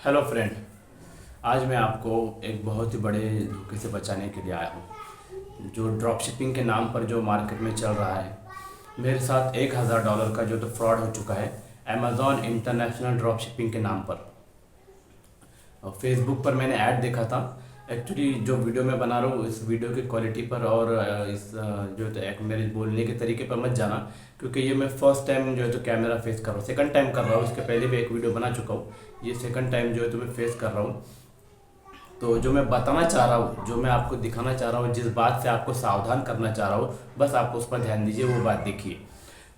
Hello friend. आज मैं आपको एक बहुत ही बड़े धोखे से बचाने के लिए आया हूँ। जो ड्रॉप शिपिंग के नाम पर जो मार्केट में चल रहा है, मेरे साथ $1000 का जो तो फ्रॉड हो चुका है अमेज़ॉन इंटरनेशनल ड्रॉप शिपिंग के नाम पर। और फेसबुक पर मैंने ऐड देखा था। एक्चुअली जो वीडियो मैं बना रहा हूँ, इस वीडियो की क्वालिटी पर और इस जो तो एक मेरे बोलने के तरीके पर मत जाना, क्योंकि ये मैं फर्स्ट टाइम जो है तो कैमरा फेस कर रहा हूँ, सेकंड टाइम कर रहा हूँ। इसके पहले भी एक वीडियो बना चुका हूँ, ये सेकंड टाइम जो है तो मैं फेस कर रहा हूँ। तो जो मैं बताना चाह रहा हूँ, जो मैं आपको दिखाना चाह रहा हूँ, जिस बात से आपको सावधान करना चाह रहा हूँ, बस आप उस पर ध्यान दीजिए, वो बात देखिए।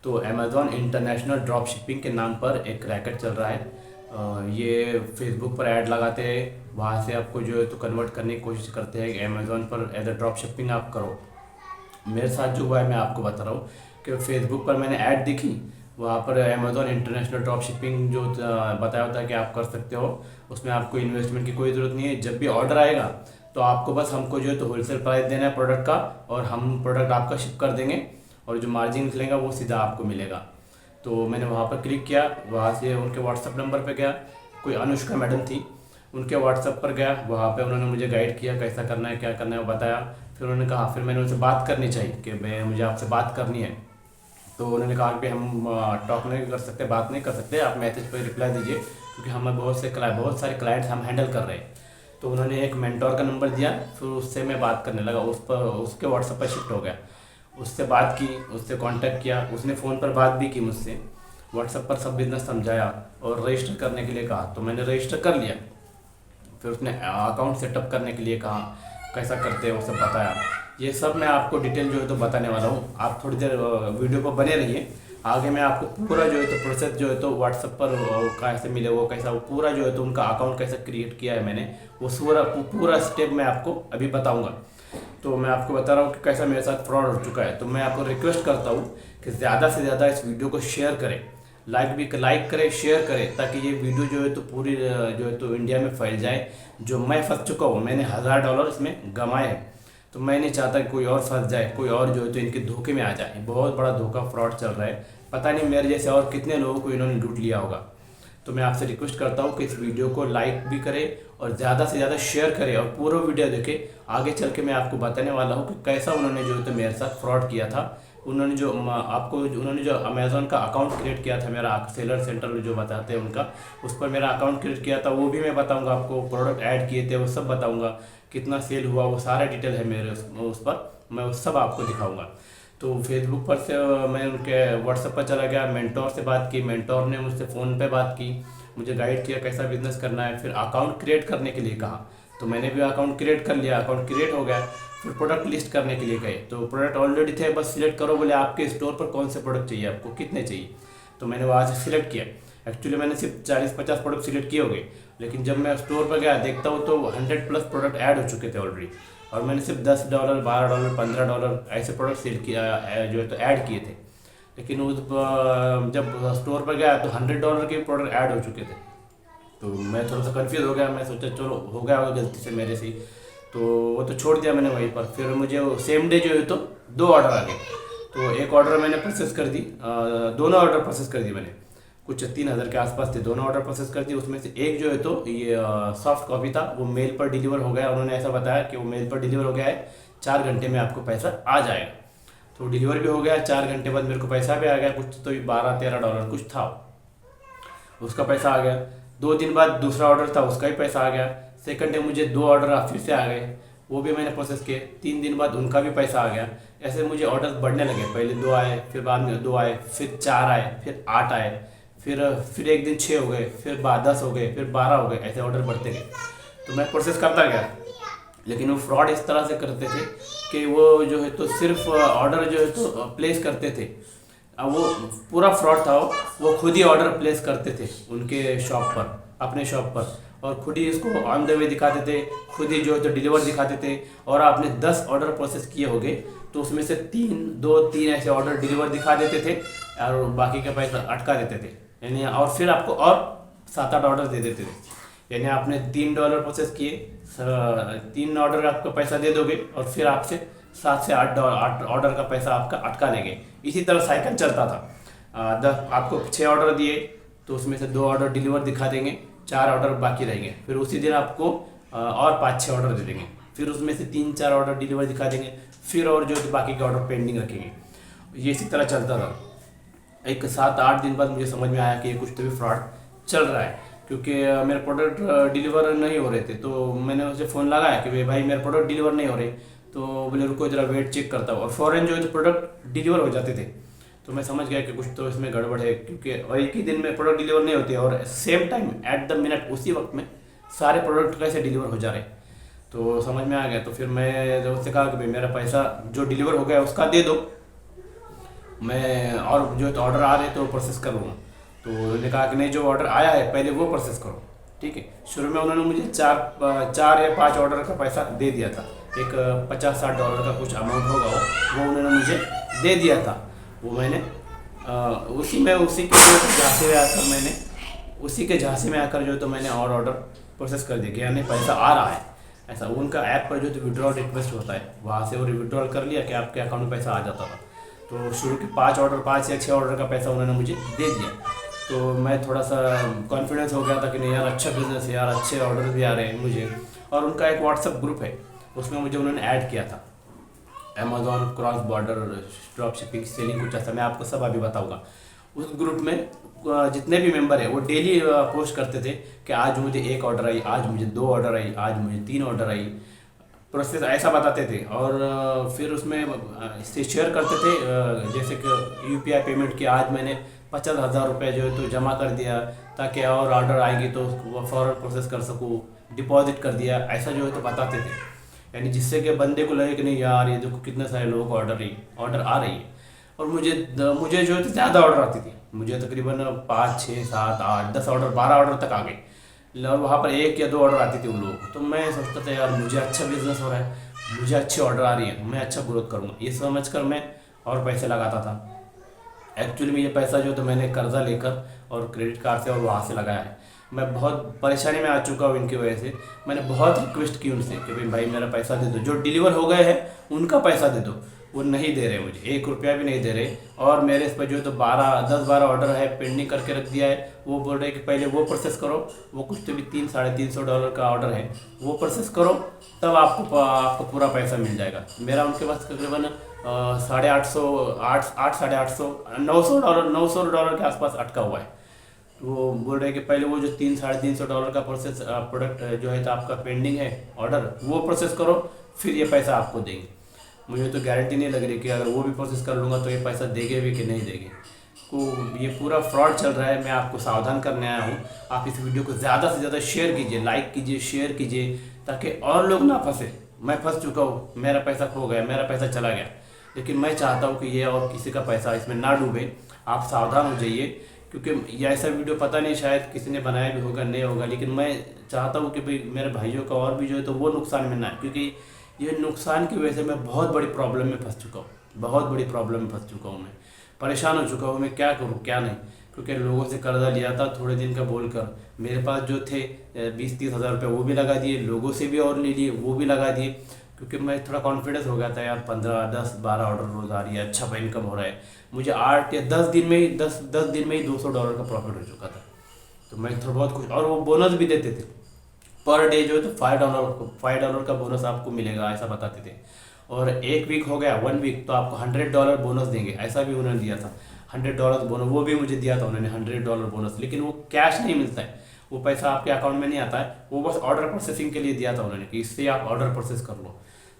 तो अमेज़ॉन इंटरनेशनल ड्रॉप शिपिंग के नाम पर एक रैकेट चल रहा है। ये फेसबुक पर ऐड लगाते हैं, वहाँ से आपको जो है तो कन्वर्ट करने की कोशिश करते हैं कि अमेज़ॉन पर एज अ ड्रॉप शिपिंग आप करो। मेरे साथ जो हुआ है मैं आपको बता रहा हूँ कि फेसबुक पर मैंने ऐड देखी, वहाँ पर अमेज़ॉन इंटरनेशनल ड्रॉप शिपिंग जो बताया होता है कि आप कर सकते हो। उसमें आपको इन्वेस्टमेंट की कोई ज़रूरत नहीं है। जब भी ऑर्डर आएगा तो आपको बस हमको जो है तो होलसेल प्राइस देना है प्रोडक्ट का, और हम प्रोडक्ट आपका शिप कर देंगे, और जो मार्जिन निकलेगा वो सीधा आपको मिलेगा। तो मैंने वहाँ पर क्लिक किया, वहाँ से उनके व्हाट्सअप नंबर पर गया, कोई अनुष्का मैडम थी, उनके व्हाट्सअप पर गया, वहाँ पे उन्होंने मुझे गाइड किया कैसा करना है क्या करना है वो बताया। फिर उन्होंने कहा, फिर मैंने उनसे बात करनी चाहिए कि मैं मुझे आपसे बात करनी है। तो उन्होंने कहा कि हम टॉक नहीं कर सकते, बात नहीं कर सकते, आप मैसेज पर रिप्लाई दीजिए, क्योंकि हमें बहुत सारे क्लाइंट्स हम हैंडल कर रहे हैं। तो उन्होंने एक मेंटोर का नंबर दिया, फिर उससे मैं बात करने लगा, उस पर उसके व्हाट्सएप पर शिफ्ट हो गया। उससे बात की, उससे कांटेक्ट किया, उसने फ़ोन पर बात भी की मुझसे, व्हाट्सएप पर सब बिजनेस समझाया और रजिस्टर करने के लिए कहा। तो मैंने रजिस्टर कर लिया। फिर उसने अकाउंट सेटअप करने के लिए कहा, कैसा करते हैं वो सब बताया। ये सब मैं आपको डिटेल जो है तो बताने वाला हूँ। आप थोड़ी देर वीडियो पर बने रहिए, आगे मैं आपको पूरा जो है तो प्रोसेस जो है तो व्हाट्सएप पर कैसे मिले, वो कैसा, वो पूरा जो है तो उनका अकाउंट कैसे क्रिएट किया है मैंने, वो पूरा स्टेप मैं आपको अभी बताऊँगा। तो मैं आपको बता रहा हूँ कि कैसा मेरे साथ फ्रॉड हो चुका है। तो मैं आपको रिक्वेस्ट करता हूँ कि ज़्यादा से ज़्यादा इस वीडियो को शेयर करें, लाइक करें, शेयर करें, ताकि ये वीडियो जो है तो पूरी जो है तो इंडिया में फैल जाए। जो मैं फंस चुका हूँ, मैंने $1000 इसमें गंवाए हैं, तो मैं नहीं चाहता कि कोई और फंस जाए, कोई और जो है तो इनके धोखे में आ जाए। बहुत बड़ा धोखा फ्रॉड चल रहा है, पता नहीं मेरे जैसे और कितने लोगों को इन्होंने लूट लिया होगा। तो मैं आपसे रिक्वेस्ट करता हूँ कि इस वीडियो को लाइक भी करें और ज़्यादा से ज़्यादा शेयर करें, और पूरा वीडियो देखें। आगे चल के मैं आपको बताने वाला हूँ कि कैसा उन्होंने जो है तो मेरे साथ फ्रॉड किया था। उन्होंने जो अमेज़ॉन का अकाउंट क्रिएट किया था, मेरा सेलर सेंटर जो बताते हैं उनका, उस पर मेरा अकाउंट क्रिएट किया था, वो भी मैं बताऊंगा आपको। प्रोडक्ट ऐड किए थे वो सब बताऊंगा, कितना सेल हुआ वो सारा डिटेल है मेरे उस पर, मैं वो सब आपको दिखाऊंगा। तो फेसबुक पर से मैं उनके व्हाट्सएप पर चला गया, मेंटोर से बात की, मेंटोर ने मुझसे फ़ोन पे बात की, मुझे गाइड किया कैसा बिजनेस करना है। फिर अकाउंट क्रिएट करने के लिए कहा, तो मैंने भी अकाउंट क्रिएट कर लिया, अकाउंट क्रिएट हो गया। फिर प्रोडक्ट लिस्ट करने के लिए कहे, तो प्रोडक्ट ऑलरेडी थे, बस सिलेक्ट करो, बोले आपके स्टोर पर कौन से प्रोडक्ट चाहिए, आपको कितने चाहिए। तो मैंने वहाँ से सिलेक्ट किया। एक्चुअली मैंने सिर्फ 40-50 प्रोडक्ट सिलेक्ट किए हो गए, लेकिन जब मैं स्टोर पर गया देखता हूँ तो 100+ प्रोडक्ट ऐड हो चुके थे ऑलरेडी, और मैंने सिर्फ $10, $12, $15 ऐसे प्रोडक्ट सेल किया जो है तो ऐड किए थे। लेकिन जब स्टोर पर गया तो $100 के प्रोडक्ट ऐड हो चुके थे। तो मैं थोड़ा सा कंफ्यूज हो गया, मैं सोचा चलो हो गया होगा गलती से मेरे से ही, तो वो तो छोड़ दिया मैंने वहीं पर। फिर मुझे सेम डे जो है तो 2 ऑर्डर आ गए। तो एक ऑर्डर मैंने प्रोसेस कर दी, दोनों ऑर्डर प्रोसेस कर दिए मैंने, कुछ 3000 के आसपास थे, दोनों ऑर्डर प्रोसेस कर दिए। उसमें से एक जो है तो ये सॉफ्ट कॉपी था, वो मेल पर डिलीवर हो गया। उन्होंने ऐसा बताया कि वो मेल पर डिलीवर हो गया है, 4 घंटे में आपको पैसा आ जाएगा। तो डिलीवर भी हो गया, 4 घंटे बाद मेरे को पैसा भी आ गया, कुछ तो $12-13 कुछ था, उसका पैसा आ गया। 2 दिन बाद दूसरा ऑर्डर था, उसका भी पैसा आ गया। सेकंड डे मुझे 2 ऑर्डर फिर से आ गए, वो भी मैंने प्रोसेस किए। 3 दिन बाद उनका भी पैसा आ गया। ऐसे मुझे ऑर्डर बढ़ने लगे, पहले 2 आए, फिर बाद में 2 आए, फिर 4 आए, फिर 8 आए, फिर एक दिन 6 हो गए, फिर 10 हो गए, फिर 12 हो गए, ऐसे ऑर्डर बढ़ते गए। तो मैं प्रोसेस करता गया, लेकिन वो फ्रॉड इस तरह से करते थे कि वो जो है तो सिर्फ ऑर्डर जो है तो प्लेस करते थे। अब वो पूरा फ्रॉड था, वो खुद ही ऑर्डर प्लेस करते थे उनके शॉप पर, अपने शॉप पर, और खुद ही इसको ऑन द वे दिखाते थे, खुद ही जो है तो डिलीवर दिखाते थे। और आपने 10 ऑर्डर प्रोसेस किए होंगे, तो उसमें से 3 ऐसे ऑर्डर डिलीवर दिखा देते थे, और बाकी का पैसा अटका देते थे, यानी, और फिर आपको और 7-8 ऑर्डर दे देते थे। यानी आपने $3 प्रोसेस किए, 3 ऑर्डर आपको पैसा दे दोगे, और फिर आपसे 7 से 8 ऑर्डर का पैसा आपका अटका लेंगे। इसी तरह साइकिल चलता था। आपको 6 ऑर्डर दिए, तो उसमें से 2 ऑर्डर डिलीवर दिखा देंगे, 4 ऑर्डर बाकी रहेंगे, फिर उसी दिन आपको और 5-6 ऑर्डर दे देंगे, फिर उसमें से 3-4 ऑर्डर डिलीवर दिखा देंगे, फिर और जो बाकी के ऑर्डर पेंडिंग रखेंगे। ये इसी तरह चलता था। एक 7-8 दिन बाद मुझे समझ में आया कि ये कुछ तो भी फ्रॉड चल रहा है, क्योंकि मेरे प्रोडक्ट डिलीवर नहीं हो रहे थे। तो मैंने उसे फ़ोन लगाया कि भाई मेरे प्रोडक्ट डिलीवर नहीं हो रहे, तो बोले रुको जरा वेट चेक करता हूँ, और फ़ौरन जो है तो प्रोडक्ट डिलीवर हो जाते थे। तो मैं समझ गया कि कुछ तो इसमें गड़बड़ है, क्योंकि एक ही दिन में प्रोडक्ट डिलीवर नहीं होते और same time at the minute उसी वक्त में सारे प्रोडक्ट कैसे डिलीवर हो जा रहे। तो समझ में आ गया। तो फिर मैं जब उससे कहा कि भाई मेरा पैसा जो डिलीवर हो गया उसका दे दो, मैं और जो तो ऑर्डर आ रहे तो प्रोसेस कर लूँगा। तो उन्होंने कहा कि नहीं, जो ऑर्डर आया है पहले वो प्रोसेस करो, ठीक है। शुरू में उन्होंने मुझे 4 या 5 ऑर्डर का पैसा दे दिया था, एक $50-60 का कुछ अमाउंट होगा वो उन्होंने मुझे दे दिया था। वो मैंने उसी के झांसे में आकर जो तो मैंने और ऑर्डर प्रोसेस कर दिया कि यानी पैसा आ रहा है। ऐसा उनका ऐप पर जो तो विड्रॉल रिक्वेस्ट होता है, वहाँ से वो विड्रॉल कर लिया कि आपके अकाउंट में पैसा आ जाता था। तो शुरू के 5 या 6 ऑर्डर का पैसा उन्होंने मुझे दे दिया। तो मैं थोड़ा सा कॉन्फिडेंस हो गया था कि नहीं यार, अच्छा बिजनेस है यार, अच्छे ऑर्डर भी आ रहे हैं मुझे। और उनका एक व्हाट्सएप ग्रुप है, उसमें मुझे उन्होंने ऐड किया था, Amazon cross border drop shipping selling कुछ ऐसा, मैं आपको सब अभी बताऊंगा। उस ग्रुप में जितने भी मेंबर हैं वो डेली पोस्ट करते थे कि आज मुझे 1 ऑर्डर आई, आज मुझे 2 ऑर्डर आई, आज मुझे 3 ऑर्डर आई, प्रोसेस ऐसा बताते थे। और फिर उसमें से शेयर करते थे, जैसे कि UPI पेमेंट की आज मैंने 50,000 रुपये जो है तो जमा कर दिया, ताकि और ऑर्डर आएंगे तो वो फ़ौरन प्रोसेस कर सकूँ, डिपॉजिट कर दिया, ऐसा जो है तो बताते थे। यानी जिससे कि बंदे को लगे कि नहीं यार, ये देखो कितने सारे लोगों को ऑर्डर आ रही है। और मुझे जो है तो ज़्यादा ऑर्डर आती थी, मुझे तकरीबन 5, 6, 7, 8, 10 ऑर्डर, 12 ऑर्डर तक आ गए। और वहाँ पर 1 या 2 ऑर्डर आती थी उन लोगों को। तो मैं सोचता था यार, मुझे अच्छा बिजनेस हो रहा है, मुझे अच्छी ऑर्डर आ रही है, मैं अच्छा ग्रोथ करूँगा, ये समझ कर मैं और पैसे लगाता था। एक्चुअली में ये पैसा जो तो मैंने कर्जा लेकर और क्रेडिट कार्ड से और वहाँ से लगाया है। मैं बहुत परेशानी में आ चुका हूँ इनकी वजह से। मैंने बहुत रिक्वेस्ट की उनसे कि भाई मेरा पैसा दे दो, जो डिलीवर हो गए हैं उनका पैसा दे दो। वो नहीं दे रहे, मुझे 1 रुपया भी नहीं दे रहे। और मेरे इस पर जो तो 10-12 ऑर्डर है पेंडिंग करके रख दिया है। वो बोल रहे कि पहले वो प्रोसेस करो, वो कुछ तो भी $300-350 का ऑर्डर है, वो प्रोसेस करो, तब आपको पूरा पैसा मिल जाएगा। मेरा उनके पास तकरीबन 900 डॉलर के आसपास अटका हुआ है। तो वो बोल रहे हैं कि पहले वो जो $300-350 का प्रोसेस प्रोडक्ट जो है तो आपका पेंडिंग है ऑर्डर, वो प्रोसेस करो, फिर ये पैसा आपको देंगे। मुझे तो गारंटी नहीं लग रही कि अगर वो भी प्रोसेस कर लूँगा तो ये पैसा देंगे भी कि नहीं देंगे। तो ये पूरा फ्रॉड चल रहा है, मैं आपको सावधान करने आया हूँ। आप इस वीडियो को ज़्यादा से ज़्यादा शेयर कीजिए, लाइक कीजिए, शेयर कीजिए, ताकि और लोग ना फंसे। मैं फंस चुका हूँ, मेरा पैसा खो गया, मेरा पैसा चला गया, लेकिन मैं चाहता हूँ कि ये और किसी का पैसा इसमें ना डूबे। आप सावधान हो जाइए, क्योंकि ये ऐसा वीडियो पता नहीं शायद किसी ने बनाया भी होगा, नहीं होगा, लेकिन मैं चाहता हूँ कि भाई मेरे भाइयों का और भी जो है तो वो नुकसान में ना आए, क्योंकि ये नुकसान की वजह से मैं बहुत बड़ी प्रॉब्लम में फंस चुका हूँ, बहुत बड़ी प्रॉब्लम में फंस चुका हूँ। मैं परेशान हो चुका हूँ, मैं क्या करूँ क्या नहीं, क्योंकि लोगों से कर्जा लिया था थोड़े दिन का बोलकर। मेरे पास जो थे 20-30 हज़ार रुपये वो भी लगा दिए, लोगों से भी और ले लिए, वो भी लगा दिए, क्योंकि मैं थोड़ा कॉन्फिडेंस हो गया था यार, 15, 10, 12 ऑर्डर रोज़ आ रही है, अच्छा इनकम हो रहा है। मुझे 8 या 10 दिन में ही $200 का प्रॉफिट हो चुका था। तो मैं थोड़ा बहुत खुश, और वो बोनस भी देते थे पर डे जो है तो $5 का बोनस आपको मिलेगा, ऐसा बताते थे। और 1 वीक हो गया, 1 वीक तो आपको $100 बोनस देंगे, ऐसा भी उन्होंने दिया था। $100 बोनस वो भी मुझे दिया था उन्होंने, $100 बोनस, लेकिन वो कैश नहीं मिलता है, वो पैसा आपके अकाउंट में नहीं आता है, वो बस ऑर्डर प्रोसेसिंग के लिए दिया था उन्होंने कि इससे आप ऑर्डर प्रोसेस कर लो।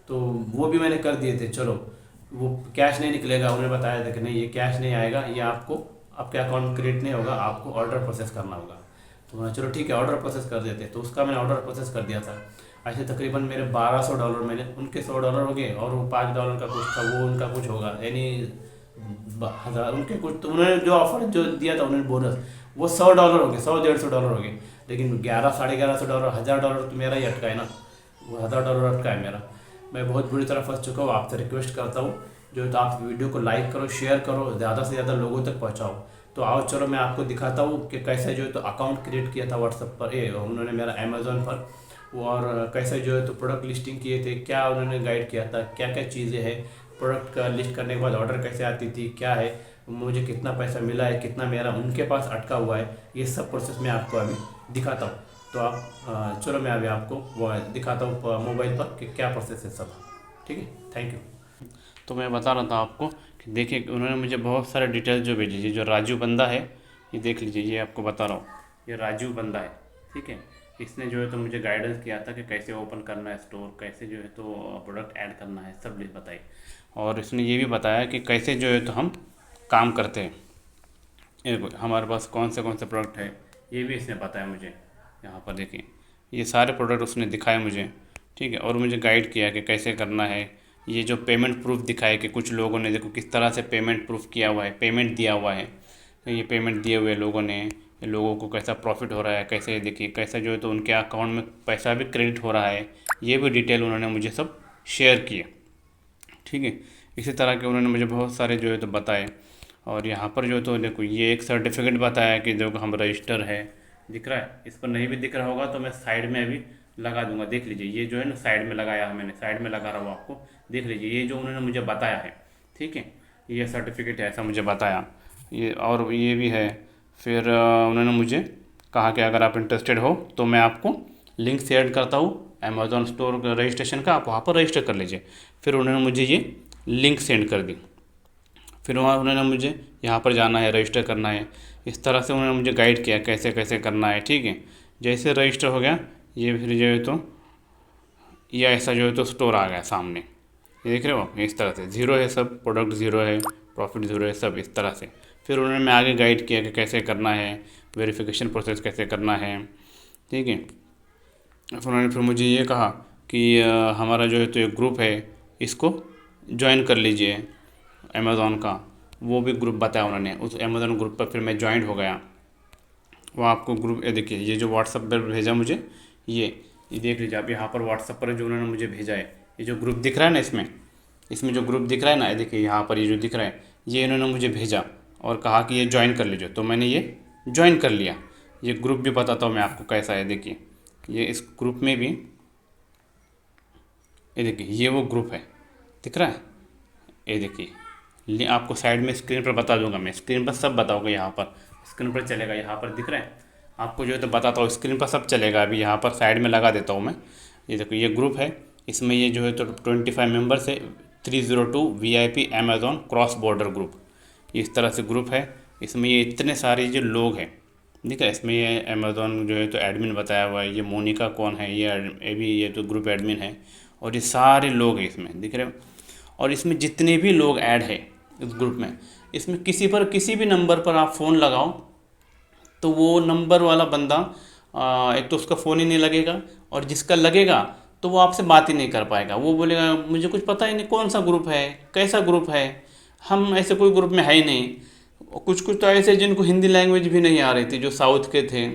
तो वो भी मैंने कर दिए थे, चलो वो कैश नहीं निकलेगा, उन्होंने बताया था कि नहीं ये कैश नहीं आएगा, ये आपको आपके अकाउंट में क्रेडिट नहीं होगा, आपको ऑर्डर प्रोसेस करना होगा। तो मैं चलो ठीक है ऑर्डर प्रोसेस कर देते, तो उसका मैंने ऑर्डर प्रोसेस कर दिया था। ऐसे तकरीबन मेरे $1200 मैंने, उनके $100 हो गए, और वो $5 का कुछ था वो उनका कुछ होगा, यानी 1000 उनके कुछ। तो उन्होंने जो ऑफर जो दिया था उन्होंने बोनस, वो $100 हो गए, $100-150 हो गए, लेकिन 1100-1150 $1000 तो मेरा ही अटका है ना, वो $1000 अटका है मेरा। मैं बहुत बुरी तरह फंस चुका हूँ। आपसे रिक्वेस्ट करता हूँ जो है तो आप वीडियो को लाइक करो, शेयर करो, ज़्यादा से ज़्यादा लोगों तक पहुँचाओ। तो आओ चलो मैं आपको दिखाता हूँ कि कैसे जो है तो अकाउंट क्रिएट किया था व्हाट्सएप पर, उन्होंने मेरा अमेज़ॉन पर, और कैसे जो है तो प्रोडक्ट लिस्टिंग किए थे, क्या उन्होंने गाइड किया था, क्या क्या चीज़ें हैं, प्रोडक्ट का लिस्ट करने के बाद ऑर्डर कैसे आती थी, क्या है, मुझे कितना पैसा मिला है, कितना मेरा उनके पास अटका हुआ है, ये सब प्रोसेस मैं आपको अभी दिखाता हूँ। तो आप चलो मैं अभी आपको वो दिखाता हूँ मोबाइल पर कि क्या प्रोसेस है सब। ठीक है, थैंक यू। तो मैं बता रहा था आपको कि देखिए उन्होंने मुझे बहुत सारे डिटेल्स जो भेजी, ये जो राजू बंदा है, ये देख लीजिए, ये आपको बता रहा हूँ, ये राजू बंदा है। ठीक है, इसने जो है तो मुझे गाइडेंस किया था कि कैसे ओपन करना है स्टोर, कैसे जो है तो प्रोडक्ट ऐड करना है, सब चीज़ बताई। और इसने ये भी बताया कि कैसे जो है तो हम काम करते हैं, हमारे पास कौन से प्रोडक्ट है, ये भी इसने बताया मुझे। यहाँ पर देखिए ये सारे प्रोडक्ट उसने दिखाए मुझे। ठीक है, और मुझे गाइड किया कि कैसे करना है। ये जो पेमेंट प्रूफ दिखाए कि कुछ लोगों ने देखो किस तरह से पेमेंट प्रूफ किया हुआ है, पेमेंट दिया हुआ है। तो ये पेमेंट दिए हुए लोगों ने, लोगों को कैसा प्रॉफिट हो रहा है, कैसे देखिए कैसा जो है तो उनके अकाउंट में पैसा भी क्रेडिट हो रहा है, ये भी डिटेल उन्होंने मुझे सब शेयर किए। ठीक है, इसी तरह के उन्होंने मुझे बहुत सारे जो है तो बताए। और यहाँ पर जो तो देखो ये एक सर्टिफिकेट बताया कि जो हम रजिस्टर है, दिख रहा है, इस पर नहीं भी दिख रहा होगा तो मैं साइड में अभी लगा दूंगा, देख लीजिए। ये जो है ना साइड में लगाया है मैंने, साइड में लगा रहा हूँ आपको, देख लीजिए ये जो उन्होंने मुझे बताया है। ठीक है, ये सर्टिफिकेट है, ऐसा मुझे बताया। ये और ये भी है। फिर उन्होंने मुझे कहा कि अगर आप इंटरेस्टेड हो तो मैं आपको लिंक शेयर करता हूँ अमेज़ॉन स्टोर रजिस्ट्रेशन का, आप वहाँ पर रजिस्टर कर लीजिए। फिर उन्होंने मुझे ये लिंक सेंड कर दी। फिर वहाँ उन्होंने मुझे यहाँ पर जाना है, रजिस्टर करना है, इस तरह से उन्होंने मुझे गाइड किया कैसे कैसे करना है। ठीक है, जैसे रजिस्टर हो गया ये, फिर जो है तो ये ऐसा जो है तो स्टोर आ गया सामने, ये देख रहे हो आप, इस तरह से ज़ीरो है, सब प्रोडक्ट ज़ीरो है, प्रॉफिट ज़ीरो है, सब इस तरह से। फिर उन्होंने मैं आगे गाइड किया कि कैसे करना है, वेरिफिकेशन प्रोसेस कैसे करना है। ठीक है, फिर उन्होंने फिर मुझे ये कहा कि हमारा जो है तो एक ग्रुप है, इसको ज्वाइन कर लीजिए अमेज़ॉन का। वो भी ग्रुप बताया उन्होंने, उस अमेज़ॉन ग्रुप पर फिर मैं ज्वाइन हो गया। वो आपको ग्रुप ये देखिए, ये जो व्हाट्सअप पर भेजा मुझे, ये देख लीजिए आप, यहाँ पर व्हाट्सअप पर जो उन्होंने मुझे भेजा है, ये जो ग्रुप दिख रहा है ना, इसमें जो ग्रुप दिख रहा है ना, ये देखिए यहाँ पर ये जो दिख रहा है, ये इन्होंने मुझे भेजा और कहा कि ये ज्वाइन कर लीजिए। तो मैंने ये ज्वाइन कर लिया। ये ग्रुप भी बताता हूँ मैं आपको कैसा है, देखिए ये इस ग्रुप में भी, ये देखिए ये वो ग्रुप है, दिख रहा है, ये देखिए आपको साइड में स्क्रीन पर बता दूंगा, मैं स्क्रीन पर सब बताऊंगा, यहाँ पर स्क्रीन पर चलेगा, यहाँ पर दिख रहा है आपको जो है तो बताता हूँ, स्क्रीन पर सब चलेगा। अभी यहाँ पर साइड में लगा देता हूँ मैं। ये देखो ये ग्रुप है, इसमें ये जो है तो 25 मेंबर्स है, 302 VIP Amazon cross border group, इस तरह से ग्रुप है। इसमें ये इतने सारे जो लोग हैं, ठीक है, इसमें ये अमेज़ॉन जो है तो एडमिन बताया हुआ है, ये मोनिका कौन है, ये भी ये तो ग्रुप एडमिन है, और ये सारे लोग हैं इसमें, दिख रहे हो। और इसमें जितने भी लोग ऐड है इस ग्रुप में, इसमें किसी भी नंबर पर आप फ़ोन लगाओ तो वो नंबर वाला बंदा एक तो उसका फ़ोन ही नहीं लगेगा, और जिसका लगेगा तो वो आपसे बात ही नहीं कर पाएगा। वो बोलेगा मुझे कुछ पता ही नहीं कौन सा ग्रुप है, कैसा ग्रुप है, हम ऐसे कोई ग्रुप में है ही नहीं। कुछ कुछ तो ऐसे जिनको हिंदी लैंग्वेज भी नहीं आ रही थी, जो साउथ के थे,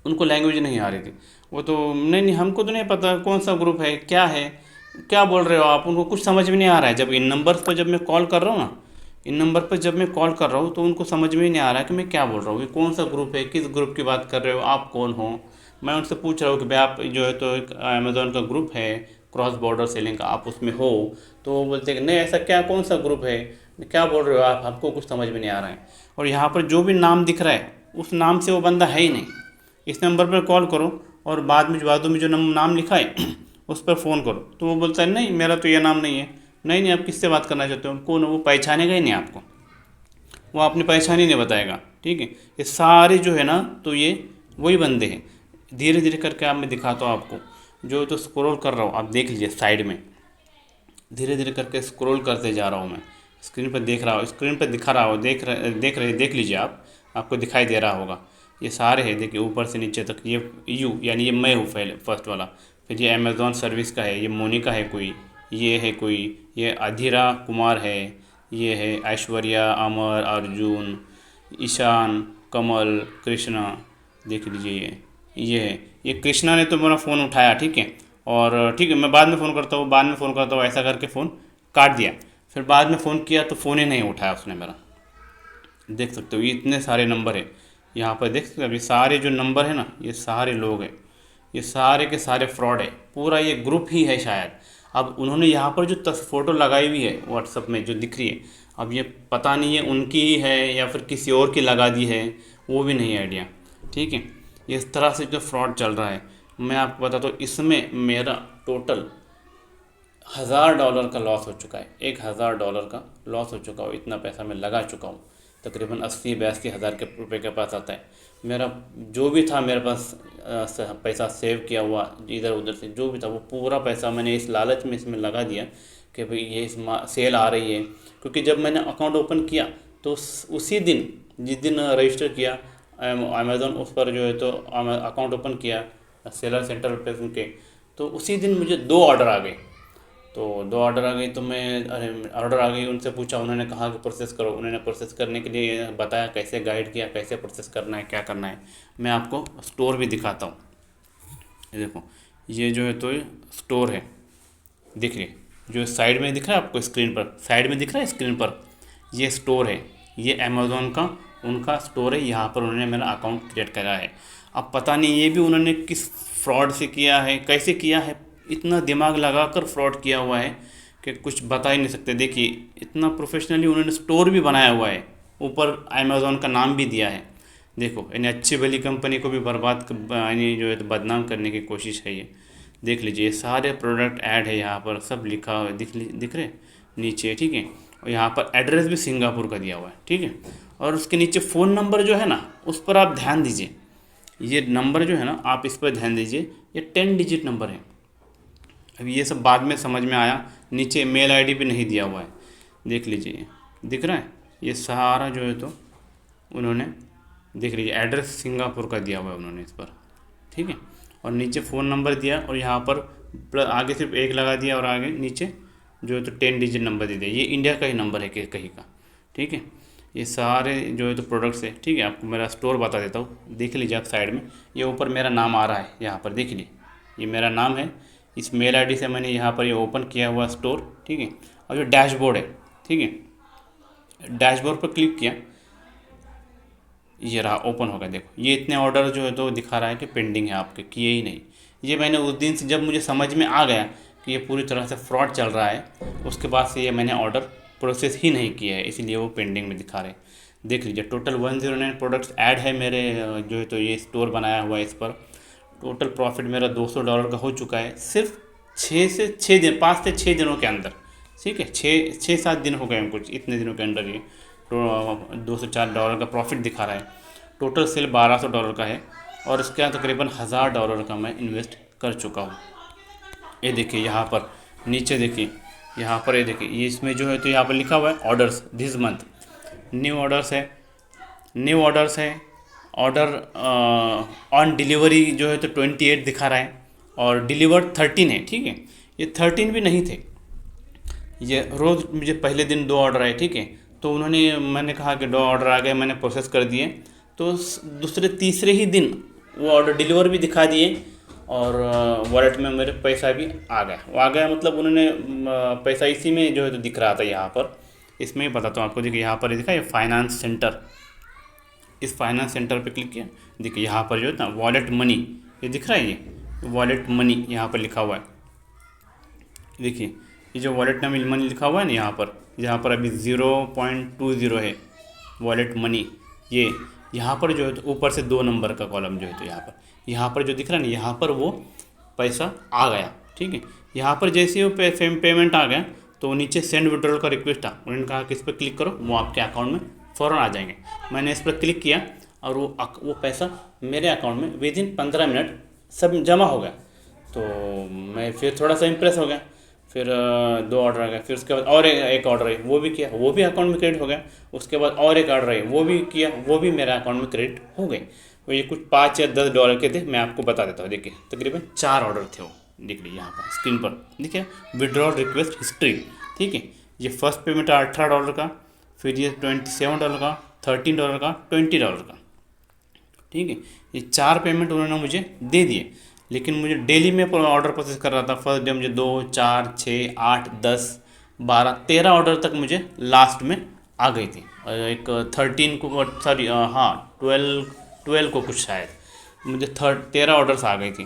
उनको लैंग्वेज नहीं आ रही थी, वो तो नहीं हमको तो नहीं पता कौन सा ग्रुप है, क्या है, क्या बोल रहे हो आप, उनको कुछ समझ में नहीं आ रहा है। जब इन नंबर पर जब मैं कॉल कर रहा हूँ ना, इन नंबर पर जब मैं कॉल कर रहा हूँ तो उनको समझ में ही नहीं आ रहा है कि मैं क्या बोल रहा हूँ, ये कौन सा ग्रुप है, किस ग्रुप की बात कर रहे हो, आप कौन हो। मैं उनसे पूछ रहा हूँ कि भाई आप जो है तो एक अमेज़ॉन का ग्रुप है क्रॉस बॉर्डर सेलिंग का, आप उसमें हो। तो वो बोलते हैं कि नहीं ऐसा क्या, कौन सा ग्रुप है, क्या बोल रहे हो आप, आपको कुछ समझ में नहीं आ रहा है। और यहाँ पर जो भी नाम दिख रहा है उस नाम से वो बंदा है ही नहीं। इस नंबर पर कॉल करो और बाद में जो नाम लिखा है उस पर फ़ोन करो, तो वो बोलता है नहीं मेरा तो ये नाम नहीं है। नहीं नहीं, आप किससे बात करना चाहते हो, कौन है, वो पहचानेगा ही नहीं आपको, वो अपनी पहचान ही नहीं बताएगा। ठीक है, ये सारे जो है ना तो ये वही बंदे हैं। धीरे धीरे करके आप मैं दिखाता हूँ आपको, जो तो स्क्रॉल कर रहा हूँ, आप देख लीजिए साइड में, धीरे धीरे करके स्क्रॉल करते जा रहा हूँ मैं, स्क्रीन पर देख रहा हूँ, स्क्रीन पर दिखा रहा हूँ, देख लीजिए आप, आपको दिखाई दे रहा होगा। ये सारे हैं देखिए ऊपर से नीचे तक, ये यू यानी ये मैं हूँ पहले फर्स्ट वाला। फिर ये अमेज़ॉन सर्विस का है, ये मोनिका है कोई, ये है कोई, ये अधीरा कुमार है, ये है ऐश्वर्या, अमर, अर्जुन, ईशान, कमल, कृष्णा, देख लीजिए ये है। ये कृष्णा ने तो मेरा फ़ोन उठाया, ठीक है, और ठीक है मैं बाद में फ़ोन करता हूँ, ऐसा करके फ़ोन काट दिया। फिर बाद में फ़ोन किया तो फ़ोन ही नहीं उठाया उसने मेरा। देख सकते हो ये इतने सारे नंबर है यहाँ पर, देख सकते हो अभी सारे जो नंबर है ना, ये सारे लोग हैं, ये सारे के सारे फ्रॉड है, पूरा ये ग्रुप ही है शायद। अब उन्होंने यहाँ पर जो फ़ोटो लगाई हुई है व्हाट्सअप में जो दिख रही है, अब ये पता नहीं है उनकी ही है या फिर किसी और की लगा दी है, वो भी नहीं आइडिया। ठीक है, इस तरह से जो फ्रॉड चल रहा है, मैं आपको बताता हूँ, इसमें मेरा टोटल $1000 का लॉस हो चुका है। $1000 का लॉस हो चुका हो, इतना पैसा मैं लगा चुका हूँ। तकरीबन 80-82 हज़ार के रुपये के पास आता है। मेरा जो भी था मेरे पास पैसा सेव किया हुआ इधर उधर से, जो भी था वो पूरा पैसा मैंने इस लालच में इसमें लगा दिया कि भाई ये इस सेल आ रही है। क्योंकि जब मैंने अकाउंट ओपन किया तो उसी दिन, जिस दिन रजिस्टर किया अमेज़ोन उस पर जो है तो अकाउंट ओपन किया सेलर सेंटर पे उनके, तो उसी दिन मुझे 2 ऑर्डर आ गए। तो 2 ऑर्डर आ गई तो मैं, अरे ऑर्डर आ गई, उनसे पूछा, उन्होंने कहा कि प्रोसेस करो। उन्होंने प्रोसेस करने के लिए बताया, कैसे गाइड किया, कैसे प्रोसेस करना है, क्या करना है। मैं आपको स्टोर भी दिखाता हूँ। ये देखो, ये जो है तो स्टोर है, दिख रही है जो साइड में दिख रहा है आपको, स्क्रीन पर साइड में दिख रहा है स्क्रीन पर, ये स्टोर है। ये अमेज़ोन का उनका स्टोर है। यहाँ पर उन्होंने मेरा अकाउंट क्रिएट करा है। अब पता नहीं ये भी उन्होंने किस फ्रॉड से किया है, कैसे किया है, इतना दिमाग लगाकर फ्रॉड किया हुआ है कि कुछ बता ही नहीं सकते। देखिए, इतना प्रोफेशनली उन्होंने स्टोर भी बनाया हुआ है, ऊपर अमेज़ोन का नाम भी दिया है। देखो, यानी अच्छी भली कंपनी को भी बर्बाद यानी जो है तो बदनाम करने की कोशिश है ये। देख लीजिए, सारे प्रोडक्ट ऐड है यहाँ पर, सब लिखा हुआ है, दिख रहे नीचे, ठीक है। और यहाँ पर एड्रेस भी सिंगापुर का दिया हुआ है, ठीक है। और उसके नीचे फ़ोन नंबर जो है ना, उस पर आप ध्यान दीजिए। ये नंबर जो है ना, आप इस पर ध्यान दीजिए, ये 10 डिजिट नंबर है। अब ये सब बाद में समझ में आया। नीचे मेल आईडी भी नहीं दिया हुआ है, देख लीजिए, दिख रहा है। ये सारा जो है तो उन्होंने, देख लीजिए, एड्रेस सिंगापुर का दिया हुआ है उन्होंने इस पर, ठीक है। और नीचे फ़ोन नंबर दिया, और यहाँ पर आगे सिर्फ एक लगा दिया, और आगे नीचे जो है तो 10 डिजिट नंबर दे दिया। ये इंडिया का ही नंबर है कहीं का, ठीक है। ये सारे जो है तो प्रोडक्ट्स है, ठीक है। आपको मेरा स्टोर बता देता हूँ, देख लीजिए आप साइड में, ये ऊपर मेरा नाम आ रहा है, यहाँ पर देख लीजिए, ये मेरा नाम है। इस मेल आईडी से मैंने यहाँ पर ये ओपन किया हुआ स्टोर, ठीक है। और जो डैशबोर्ड है, ठीक है, डैशबोर्ड पर क्लिक किया, ये रहा, ओपन हो गया। देखो, ये इतने ऑर्डर जो है तो दिखा रहा है कि पेंडिंग है, आपके किए ही नहीं। ये मैंने उस दिन से, जब मुझे समझ में आ गया कि ये पूरी तरह से फ्रॉड चल रहा है, उसके बाद से ये मैंने ऑर्डर प्रोसेस ही नहीं किया है, इसलिए वो पेंडिंग में दिखा रहे। देख लीजिए, टोटल 109 प्रोडक्ट्स ऐड है मेरे जो है तो ये स्टोर बनाया हुआ है इस पर। टोटल प्रॉफिट मेरा $200 का हो चुका है, सिर्फ 6 दिन, 5 से 6 दिनों के अंदर, ठीक है। 6-7 दिन हो गए हैं कुछ, इतने दिनों के अंदर ये $204 का प्रॉफिट दिखा रहा है। टोटल सेल $1200 का है, और इसके यहाँ तकरीबन $1000 का मैं इन्वेस्ट कर चुका हूँ। ये देखिए, यहाँ पर नीचे देखिए, यहाँ पर ये देखिए, ये इसमें जो है तो यहाँ पर लिखा हुआ है orders this month, new orders है, न्यू ऑर्डर्स है। ऑर्डर ऑन डिलीवरी जो है तो 28 दिखा रहा है, और डिलीवर्ड 13 है, ठीक है। ये 13 भी नहीं थे, ये रोज़ मुझे पहले दिन 2 ऑर्डर आए, ठीक है। तो उन्होंने, मैंने कहा कि 2 ऑर्डर आ गए, मैंने प्रोसेस कर दिए। तो दूसरे तीसरे ही दिन वो ऑर्डर डिलीवर भी दिखा दिए, और वॉलेट में मेरे पैसा भी आ गया। वो आ गया मतलब उन्होंने पैसा इसी में जो है तो दिख रहा था यहाँ पर। इसमें ही बताता हूँ आपको, देखिए यहाँ पर दिखा, ये फाइनेंस सेंटर, इस फाइनेंस सेंटर पे क्लिक किया, देखिए यहाँ पर जो है ना वॉलेट मनी, ये दिख रहा है, ये वॉलेट मनी यहाँ पर लिखा हुआ है। देखिए, ये जो वॉलेट मनी लिखा हुआ है ना, यहाँ पर अभी 0.20 है वॉलेट मनी। ये यहाँ पर जो है तो ऊपर से 2 नंबर का कॉलम जो है तो यहाँ पर जो दिख रहा है ना, यहाँ पर वो पैसा आ गया, ठीक है। यहाँ पर जैसे वो पेमेंट आ गया, तो नीचे सेंड विड्रॉल का रिक्वेस्ट था, उन्होंने कहा कि इस पर क्लिक करो, वो आपके अकाउंट में फ़ौरन आ जाएंगे। मैंने इस पर क्लिक किया, और वो पैसा मेरे अकाउंट में विद इन 15 मिनट सब जमा हो गया। तो मैं फिर थोड़ा सा इम्प्रेस हो गया। फिर 2 ऑर्डर आ गया, फिर उसके बाद और एक ऑर्डर है, वो भी किया, वो भी अकाउंट में क्रेडिट हो गया। उसके बाद और एक ऑर्डर है, वो भी किया, वो भी मेरा अकाउंट में क्रेडिट हो गए। तो ये कुछ $5 या $10 के थे, मैं आपको बता देता हूँ। देखिए, तकरीबन 4 ऑर्डर थे वो, देख लीजिए यहाँ पर स्क्रीन पर, देखिए विड्रॉल रिक्वेस्ट हिस्ट्री, ठीक है। ये फर्स्ट पेमेंट $18 का, फिर ये $27 का, $13 का, $20 का, ठीक है। ये 4 पेमेंट उन्होंने मुझे दे दिए। लेकिन मुझे डेली में ऑर्डर प्रोसेस कर रहा था। फर्स्ट डे मुझे 2, 4, 6, 8, 10, 12, 13 ऑर्डर तक मुझे लास्ट में आ गई थी। और एक 13 को, सॉरी हाँ 12 को कुछ शायद मुझे 13 ऑर्डर्स आ गई थी।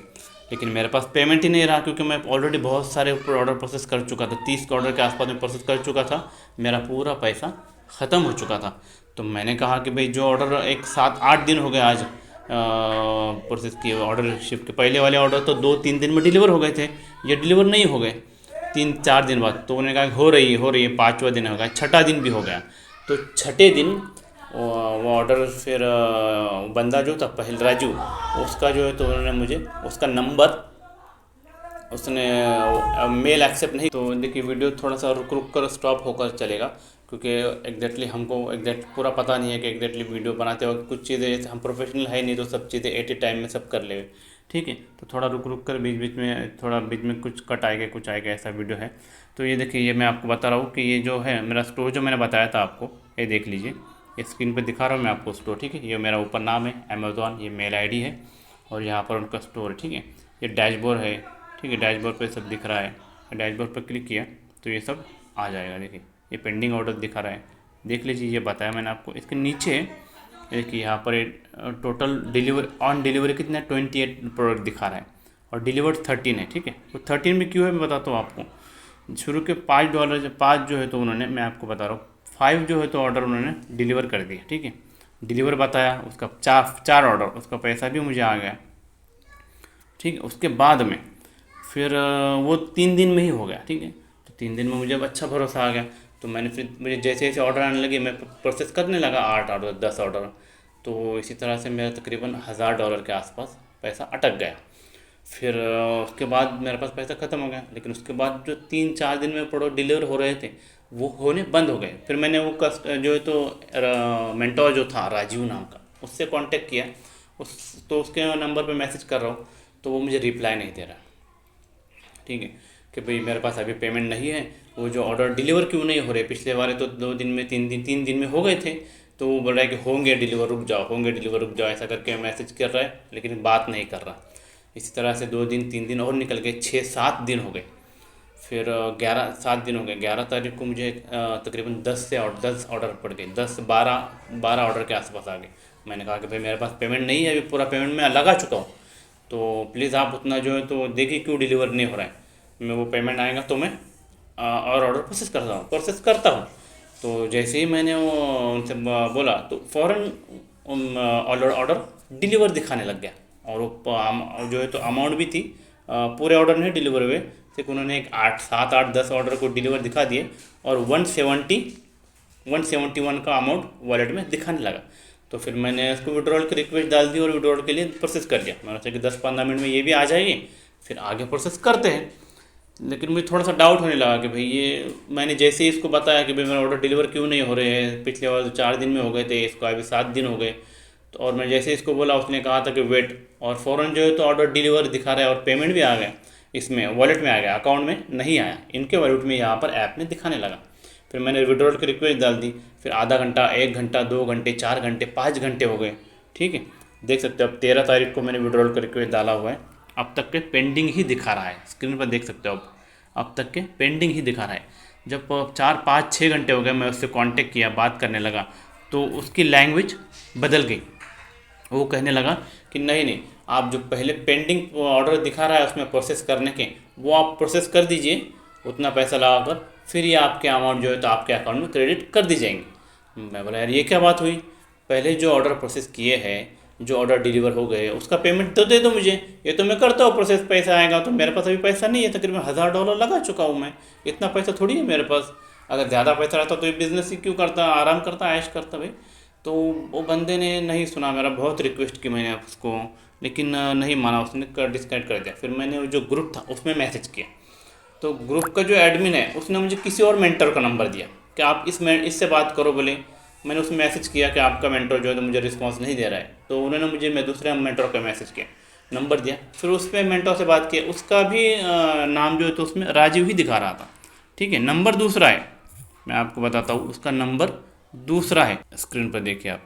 लेकिन मेरे पास पेमेंट ही नहीं रहा, क्योंकि मैं ऑलरेडी बहुत सारे ऑर्डर प्रोसेस कर चुका था। 30 ऑर्डर के आसपास में प्रोसेस कर चुका था, मेरा पूरा पैसा ख़त्म हो चुका था। तो मैंने कहा कि भाई जो ऑर्डर एक 7-8 दिन हो गए आज, प्रोसेस किए ऑर्डर शिफ्ट के। पहले वाले ऑर्डर तो 2-3 दिन में डिलीवर हो गए थे, ये डिलीवर नहीं हो गए 3-4 दिन बाद। तो उन्होंने कहा हो रही है, 5वां दिन हो गया, छठा दिन भी हो गया। तो छठे दिन वो ऑर्डर फिर बंदा जो था पहले राजू, उसका जो है तो उन्होंने मुझे उसका नंबर, उसने मेल एक्सेप्ट नहीं। तो देखिए वीडियो थोड़ा सा रुक रुक कर स्टॉप होकर चलेगा, क्योंकि एग्जैक्टली हमको एग्जैक्ट पूरा पता नहीं है कि एग्जैक्टली वीडियो बनाते वक्त कुछ चीज़ें, हम प्रोफेशनल है नहीं तो सब चीज़ें एट ए टाइम में सब कर ले, ठीक है। तो थोड़ा रुक रुक कर बीच बीच में, थोड़ा बीच में कुछ कट आएगा कुछ आएगा, ऐसा वीडियो है। तो ये देखिए, ये मैं आपको बता रहा हूँ कि ये जो है मेरा स्टोर जो मैंने बताया था आपको, ये देख लीजिए, ये स्क्रीन पर दिखा रहा हूँ मैं आपको स्टोर, ठीक है। ये मेरा ऊपर नाम है अमेज़ॉन, ये मेल ID है और यहाँ पर उनका स्टोर है, ठीक है। ये डैशबोर्ड है, ठीक है, डैशबोर्ड पे सब दिख रहा है। डैशबोर्ड पर क्लिक किया तो ये सब आ जाएगा। देखिए ये पेंडिंग ऑर्डर दिखा रहा है, देख लीजिए, ये बताया मैंने आपको। इसके नीचे देखिए यहाँ पर टोटल डिलीवर ऑन डिलीवरी कितना 28 प्रोडक्ट दिखा रहा है और डिलीवर्ड 13 है, ठीक है। तो 13 में क्यों है मैं बताता हूँ आपको। शुरू के $5 5 जो है तो उन्होंने, मैं आपको बता रहा हूँ, 5 जो है तो ऑर्डर उन्होंने डिलीवर कर दिया, ठीक है। डिलीवर बताया, उसका 4 ऑर्डर, उसका पैसा भी मुझे आ गया, ठीक है। उसके बाद में फिर वो 3 दिन में ही हो गया, ठीक है। तो 3 दिन में मुझे अब अच्छा भरोसा आ गया। तो मैंने फिर, मुझे जैसे जैसे ऑर्डर आने लगे मैं प्रोसेस करने लगा, 8 ऑर्डर 10 ऑर्डर। तो इसी तरह से मेरा तकरीबन $1000 के आसपास पैसा अटक गया। फिर उसके बाद मेरे पास पैसा ख़त्म हो गया। लेकिन उसके बाद जो 3-4 दिन में प्रोडक्ट डिलीवर हो रहे थे वो होने बंद हो गए। फिर मैंने वो जो है तो मेंटोर जो था राजीव नाम का, उससे कांटेक्ट किया, उसके नंबर पे मैसेज कर रहा हूँ तो वो मुझे रिप्लाई नहीं दे रहा, ठीक है, कि भाई मेरे पास अभी पेमेंट नहीं है, वो जो ऑर्डर डिलीवर क्यों नहीं हो रहे, पिछले वाले तो 2 दिन में 3 दिन में हो गए थे। तो वो बोल रहा है कि होंगे डिलीवर, रुक जाओ, होंगे डिलीवर, रुक जाओ, ऐसा करके मैसेज कर रहा है लेकिन बात नहीं कर रहा। इसी तरह से 2 दिन 3 दिन और निकल गए, 6-7 दिन हो गए। फिर 7 दिन हो गए। 11 तारीख को मुझे तकरीबन 10 ऑर्डर पड़ गए, 10-12 ऑर्डर के आसपास आ गए। मैंने कहा कि भाई मेरे पास पेमेंट नहीं है, अभी पूरा पेमेंट मैं लगा चुका हूँ, तो प्लीज़ आप उतना जो है तो देखिए क्यों डिलीवर नहीं हो रहा है। मैं वो पेमेंट आएगा तो मैं और ऑर्डर प्रोसेस करता हूँ। तो जैसे ही मैंने वो उनसे बोला तो फ़ौरन ऑर्डर डिलीवर दिखाने लग गया। और वो जो है तो अमाउंट भी थी, पूरे ऑर्डर नहीं डिलीवर हुए, सिर्फ उन्होंने एक 7-8-10 ऑर्डर को डिलीवर दिखा दिए और 171 का अमाउंट वॉलेट में दिखाने लगा। तो फिर मैंने उसको विड्रॉल की रिक्वेस्ट डाल दी और विड्रॉल के लिए प्रोसेस कर दिया। मैंने सोचा कि 10-15 मिनट में ये भी आ जाएगी, फिर आगे प्रोसेस करते हैं। लेकिन मुझे थोड़ा सा डाउट होने लगा कि भाई ये, मैंने जैसे ही इसको बताया कि भाई मेरा ऑर्डर डिलीवर क्यों नहीं हो रहे हैं, पिछले बार 4 दिन में हो गए थे, इसको अभी 7 दिन हो गए। तो और मैं जैसे इसको बोला, उसने कहा था कि वेट, और फ़ौरन जो है तो ऑर्डर डिलीवर दिखा रहा है और पेमेंट भी आ गया, इसमें वॉलेट में आ गया, अकाउंट में नहीं आया, इनके वॉलेट में यहाँ पर ऐप में दिखाने लगा। फिर मैंने विड्रॉल की रिक्वेस्ट डाल दी, फिर आधा घंटा, 1 घंटा, 2 घंटे, 4 घंटे, 5 घंटे हो गए, ठीक है। देख सकते हो अब 13 तारीख को मैंने विड्रॉल का रिक्वेस्ट डाला हुआ है, अब तक के पेंडिंग ही दिखा रहा है, स्क्रीन पर देख सकते हो अब तक के पेंडिंग ही दिखा रहा है। जब 4-5-6 घंटे हो गए मैं उससे कांटेक्ट किया, बात करने लगा, तो उसकी लैंग्वेज बदल गई। वो कहने लगा कि नहीं नहीं, आप जो पहले पेंडिंग ऑर्डर दिखा रहा है उसमें प्रोसेस करने के, वो आप प्रोसेस कर दीजिए उतना पैसा लगाकर, फिर ये आपके अमाउंट जो है तो आपके अकाउंट में क्रेडिट कर दी जाएंगे। मैं बोला यार ये क्या बात हुई, पहले जो ऑर्डर प्रोसेस किए हैं, जो ऑर्डर डिलीवर हो गए उसका पेमेंट तो दे दो मुझे, ये तो मैं करता हूँ प्रोसेस, पैसा आएगा। तो मेरे पास अभी पैसा नहीं है, तकरीबन $1000 लगा चुका हूँ मैं, इतना पैसा थोड़ी है मेरे पास। अगर ज़्यादा पैसा रहता तो ये बिज़नेस ही क्यों करता, आराम करता, ऐश करता भाई। तो वो बंदे ने नहीं सुना मेरा, बहुत रिक्वेस्ट की मैंने उसको, लेकिन नहीं माना, उसने डिस्कनेक्ट कर दिया। फिर मैंने वो जो ग्रुप था उसमें मैसेज किया, तो ग्रुप का जो एडमिन है उसने मुझे किसी और मेंटर का नंबर दिया कि आप इससे बात करो बोले। मैंने उसमें मैसेज किया कि आपका मेंटर जो है तो मुझे रिस्पांस नहीं दे रहा है। तो उन्होंने मुझे, मैं दूसरे मेंटर का मैसेज किया, नंबर दिया, फिर उस पर मेंटर से बात किया, उसका भी नाम जो है तो उसमें राजीव ही दिखा रहा था, ठीक है। नंबर दूसरा है, मैं आपको बताता हूँ, उसका नंबर दूसरा है। स्क्रीन पर देखिए आप,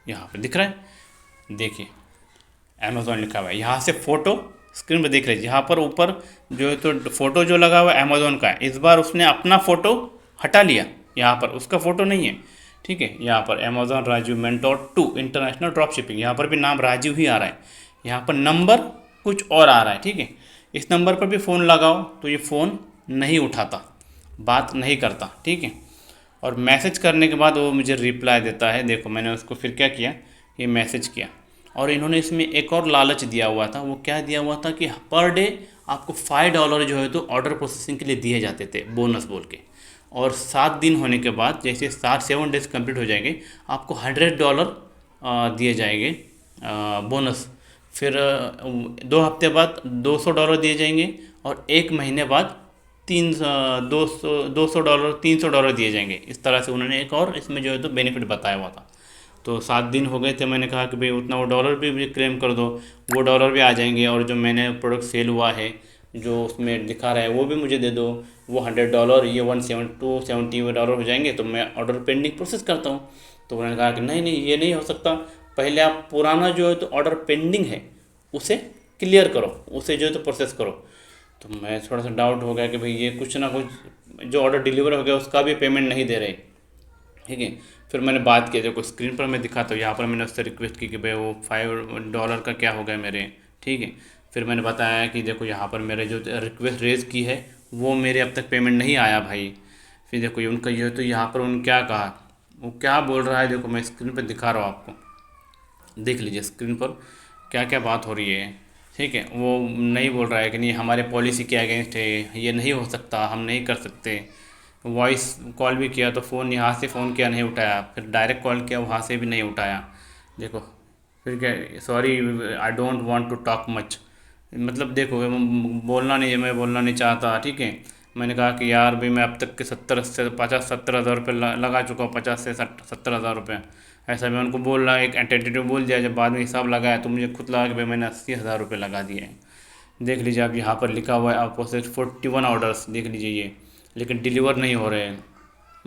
यहाँ पर दिख रहा है, देखिए अमेज़ॉन लिखा हुआ है, यहाँ से फ़ोटो स्क्रीन पर देख लीजिए, यहाँ पर ऊपर जो है तो फ़ोटो जो लगा हुआ है अमेज़ॉन का है। इस बार उसने अपना फ़ोटो हटा लिया, यहाँ पर उसका फ़ोटो नहीं है, ठीक है। यहाँ पर Amazon Rajiv mentor 2 international drop shipping, यहाँ पर भी नाम राजीव ही आ रहा है, यहाँ पर नंबर कुछ और आ रहा है, ठीक है। इस नंबर पर भी फ़ोन लगाओ तो ये फ़ोन नहीं उठाता, बात नहीं करता, ठीक है। और मैसेज करने के बाद वो मुझे रिप्लाई देता है। देखो मैंने उसको फिर क्या किया, ये मैसेज किया, और इन्होंने इसमें एक और लालच दिया हुआ था। वो क्या दिया हुआ था कि पर डे आपको $5 जो है तो ऑर्डर प्रोसेसिंग के लिए दिए जाते थे, बोनस बोल के। और 7 दिन होने के बाद, जैसे 7 डेज़ कंप्लीट हो जाएंगे, आपको $100 दिए जाएंगे बोनस। फिर 2 हफ्ते बाद $200 दिए जाएंगे, और 1 महीने बाद 200 $200 $300 दिए जाएंगे। इस तरह से उन्होंने एक और इसमें जो है तो बेनिफिट बताया हुआ था। तो 7 दिन हो गए थे, मैंने कहा कि भाई उतना वो डॉलर भी क्लेम कर दो, वो डॉलर भी आ जाएंगे, और जो मैंने प्रोडक्ट सेल हुआ है जो उसमें दिखा रहा है वो भी मुझे दे दो। वो $100, ये 170 $270 हो जाएंगे, तो मैं ऑर्डर पेंडिंग प्रोसेस करता हूँ। तो उन्होंने कहा कि नहीं नहीं, ये नहीं हो सकता, पहले आप पुराना जो है तो ऑर्डर पेंडिंग है उसे क्लियर करो, उसे जो है तो प्रोसेस करो। तो मैं थोड़ा सा डाउट हो गया कि भाई ये कुछ ना कुछ जो ऑर्डर डिलीवर हो गया उसका भी पेमेंट नहीं दे रहे, ठीक है। फिर मैंने बात की, देखो स्क्रीन पर मैं दिखाता हूँ, यहाँ पर मैंने उससे रिक्वेस्ट की कि भाई वो $5 का क्या हो गया मेरे, ठीक है। फिर मैंने बताया कि देखो यहाँ पर मेरे जो रिक्वेस्ट रेज की है वो मेरे अब तक पेमेंट नहीं आया भाई। फिर देखो ये उनका, ये तो यहाँ पर उन्होंने क्या कहा, वो क्या बोल रहा है, देखो मैं स्क्रीन पर दिखा रहा हूँ आपको, देख लीजिए स्क्रीन पर क्या क्या बात हो रही है, ठीक है। वो नहीं बोल रहा है कि नहीं हमारे पॉलिसी के अगेंस्ट है, ये नहीं हो सकता, हम नहीं कर सकते। वॉइस कॉल भी किया तो फ़ोन, यहाँ से फ़ोन किया नहीं उठाया, फिर डायरेक्ट कॉल किया वहाँ से भी नहीं उठाया। देखो फिर क्या, sorry I don't want to talk much, मतलब देखो बोलना नहीं, मैं बोलना नहीं चाहता, ठीक है। मैंने कहा कि यार भाई मैं अब तक के 70 से 50 70 हज़ार रुपये लगा चुका हूँ, 50 से 70 हज़ार रुपये। ऐसा मैं उनको बोल रहा, एक टेंटेटिव बोल दिया, जब बाद में हिसाब लगाया तो मुझे खुद लगा कि भाई मैंने 80 हज़ार रुपये लगा दिए हैं। देख लीजिए आप, यहाँ पर लिखा हुआ है आप प्रोसेस 41 ऑर्डर्स, देख लीजिए ये, लेकिन डिलीवर नहीं हो रहे हैं।